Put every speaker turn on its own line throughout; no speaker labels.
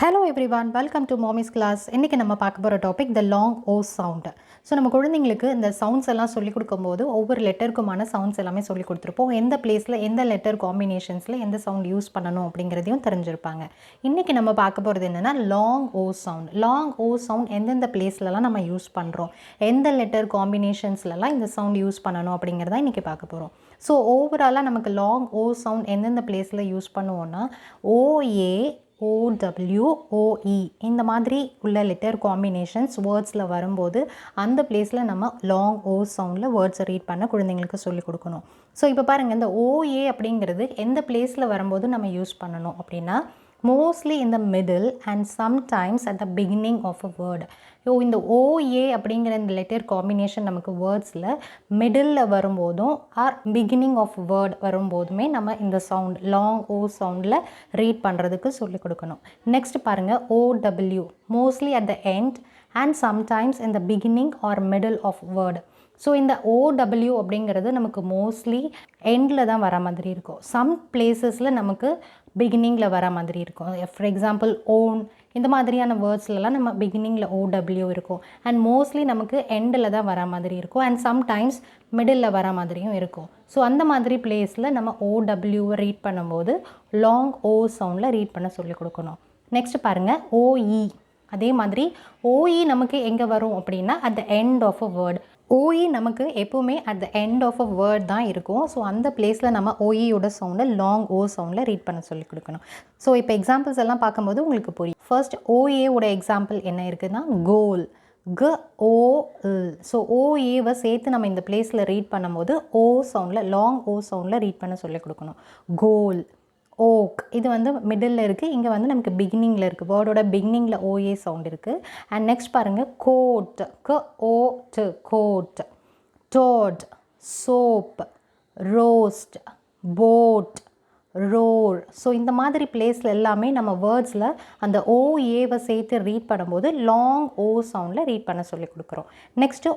Hello everyone, welcome to Mommy's class. இன்னைக்கு நம்ம பார்க்க போற topic the long O sound. So நம்ம குழந்தைங்களுக்கு இந்த சவுண்ட்ஸ் எல்லாம் சொல்லிக் கொடுக்கும்போது ஒவ்வொரு லெட்டருக்குமான சவுண்ட்ஸ் எல்லாமே சொல்லிக் கொடுத்துருப்போம். எந்த பிளேஸில் எந்த லெட்டர் காம்பினேஷன்ஸில் எந்த சவுண்ட் யூஸ் பண்ணணும் அப்படிங்கிறதையும் தெரிஞ்சிருப்பாங்க. இன்றைக்கி நம்ம பார்க்க போகிறது என்னென்னா லாங் ஓ சவுண்ட். லாங் ஓ சவுண்ட் எந்தெந்த பிளேஸ்லலாம் நம்ம யூஸ் பண்ணுறோம், எந்த லெட்டர் காம்பினேஷன்ஸ்லலாம் இந்த சவுண்ட் யூஸ் பண்ணணும் அப்படிங்கிறத இன்றைக்கி பார்க்க போகிறோம். ஸோ ஓவராலாக நமக்கு லாங் ஓ சவுண்ட் எந்தெந்த பிளேஸில் யூஸ் பண்ணுவோன்னா ஓஏ OW OE இந்த மாதிரி உள்ள லெட்டர் காம்பினேஷன்ஸ் வேர்ட்ஸில் வரும்போது அந்த பிளேஸில் நம்ம லாங் ஓ சவுண்டில் வேர்ட்ஸை ரீட் பண்ண குழந்தைங்களுக்கு சொல்லிக் கொடுக்கணும். ஸோ இப்போ பாருங்கள், இந்த OA அப்படிங்கிறது எந்த பிளேஸில் வரும்போது நம்ம யூஸ் பண்ணணும் அப்படின்னா mostly in the middle and sometimes at the beginning of a word. So இந்த OA அப்படிங்கிற இந்த லெட்டர் காம்பினேஷன் நமக்கு வேர்ட்ஸில் மிடில் வரும்போதும் ஆர் பிகினிங் ஆஃப் வேர்ட் வரும்போதுமே நம்ம இந்த சவுண்ட் லாங் ஓ சவுண்டில் ரீட் பண்ணுறதுக்கு சொல்லிக் கொடுக்கணும். நெக்ஸ்ட் பாருங்கள், OW mostly at the end and sometimes in the beginning or middle of word. So இந்த OW அப்படிங்கிறது நமக்கு மோஸ்ட்லி எண்டில் தான் வர மாதிரி இருக்கும். சம் பிளேசஸில் நமக்கு பிகினிங்கில் வர மாதிரி இருக்கும். ஃபார் எக்ஸாம்பிள் ஓன் இந்த மாதிரியான வேர்ட்ஸ்லலாம் நம்ம பிகினிங்கில் OW இருக்கும். அண்ட் மோஸ்ட்லி நமக்கு எண்டில் தான் வர மாதிரி இருக்கும். அண்ட் சம்டைம்ஸ் மிடில் வர மாதிரியும் இருக்கும். ஸோ அந்த மாதிரி பிளேஸில் நம்ம OWவை ரீட் பண்ணும்போது லாங் ஓ சவுண்டில் ரீட் பண்ண சொல்லிக் கொடுக்கணும். நெக்ஸ்ட் பாருங்கள், OE. அதே மாதிரி OE நமக்கு எங்கே வரும் அப்படின்னா at the end of a word. OE நமக்கு எப்போவுமே at the end of a word தான் இருக்கும். ஸோ அந்த பிளேஸில் நம்ம OEயோட சவுண்டை லாங் ஓ சவுண்டில் ரீட் பண்ண சொல்லி கொடுக்கணும். ஸோ இப்போ எக்ஸாம்பிள்ஸ் எல்லாம் பார்க்கும்போது உங்களுக்கு புரியும். ஃபர்ஸ்ட் OAவோட எக்ஸாம்பிள் என்ன இருக்குதுன்னா கோல், GOL. ஸோ OAவை சேர்த்து நம்ம இந்த பிளேஸில் ரீட் பண்ணும்போது ஓ சவுண்டில் லாங் ஓ சவுண்டில் ரீட் பண்ண சொல்லி கொடுக்கணும். கோல். ஓக் இது வந்து மிடில் இருக்குது, இங்கே வந்து நமக்கு பிகினிங்கில் இருக்குது. வேர்டோட பிகினிங்கில் OA சவுண்ட் இருக்குது. அண்ட் நெக்ஸ்ட் பாருங்கள், coat, KOT coat. Toad, soap, roast, boat, roar. So இந்த மாதிரி பிளேஸில் எல்லாமே நம்ம வேர்ட்ஸில் அந்த OAவை சேர்த்து ரீட் பண்ணும்போது லாங் ஓ சவுண்டில் ரீட் பண்ண சொல்லி கொடுக்குறோம். நெக்ஸ்ட்டு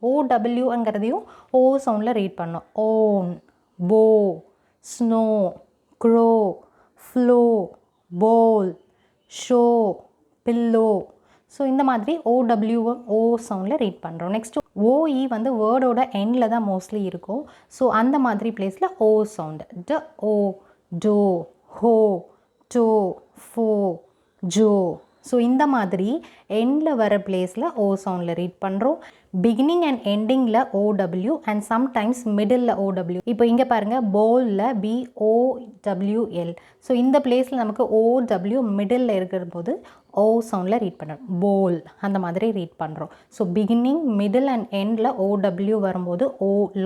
OWங்கிறதையும் ஓ சவுண்டில் ரீட் பண்ணோம். ஓன், போ, ஸ்னோ, க்ரோ, ஃப்ளோ, போல், ஷோ, பில்லோ. ஸோ இந்த மாதிரி OWவை ஓ சவுண்டில் ரீட் பண்ணுறோம். நெக்ஸ்ட்டு OE வந்து வேர்டோட எண்டில் தான் மோஸ்ட்லி இருக்கும். ஸோ அந்த மாதிரி பிளேஸில் O sound. DO, doe, hoe, toe, foe, Joe. So இந்த மாதிரி எண்டில் வர பிளேஸில் ஓ சவுண்டில் ரீட் பண்ணுறோம். பிகினிங் அண்ட் எண்டிங்கில் OW and sometimes middle OW. இப்போ இங்கே பாருங்கள், போலில் BOWL. ஸோ இந்த பிளேஸில் நமக்கு OW மிடில் இருக்கிற போது ஓ சவுண்டில் ரீட் பண்ணுறோம். போல் அந்த மாதிரி ரீட் பண்ணுறோம். ஸோ பிகினிங், மிடில் அண்ட் எண்டில் OW வரும்போது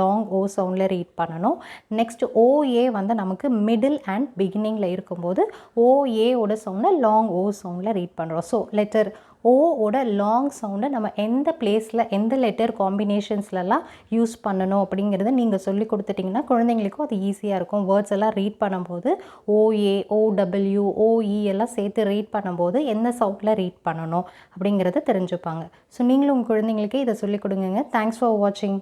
லாங் ஓ சவுண்டில் ரீட் பண்ணணும். நெக்ஸ்ட் OA வந்து நமக்கு மிடில் அண்ட் பிகினிங்கில் இருக்கும்போது OAவோட சவுண்டை லாங் ஓ சவுண்டில் ரீட் பண்ணுறோம். ஸோ லெட்டர் ஓட லாங் சவுண்டை நம்ம எந்த பிளேஸில் எந்த லெட்டர் காம்பினேஷன்ஸ்லலாம் யூஸ் பண்ணணும் அப்படிங்கிறத நீங்கள் சொல்லி கொடுத்துட்டிங்கன்னா குழந்தைங்களுக்கும் அது ஈஸியாக இருக்கும். வேர்ட்ஸ் எல்லாம் ரீட் பண்ணும்போது OA, OW, OE எல்லாம் சேர்த்து ரீட் பண்ணும்போது எந்த சவுண்டில் ரீட் பண்ணணும் அப்படிங்கிறத தெரிஞ்சுப்பாங்க. ஸோ நீங்களும் உங்கள் குழந்தைங்களுக்கு இதை சொல்லிக் கொடுங்க. தேங்க்ஸ் ஃபார் வாட்சிங்.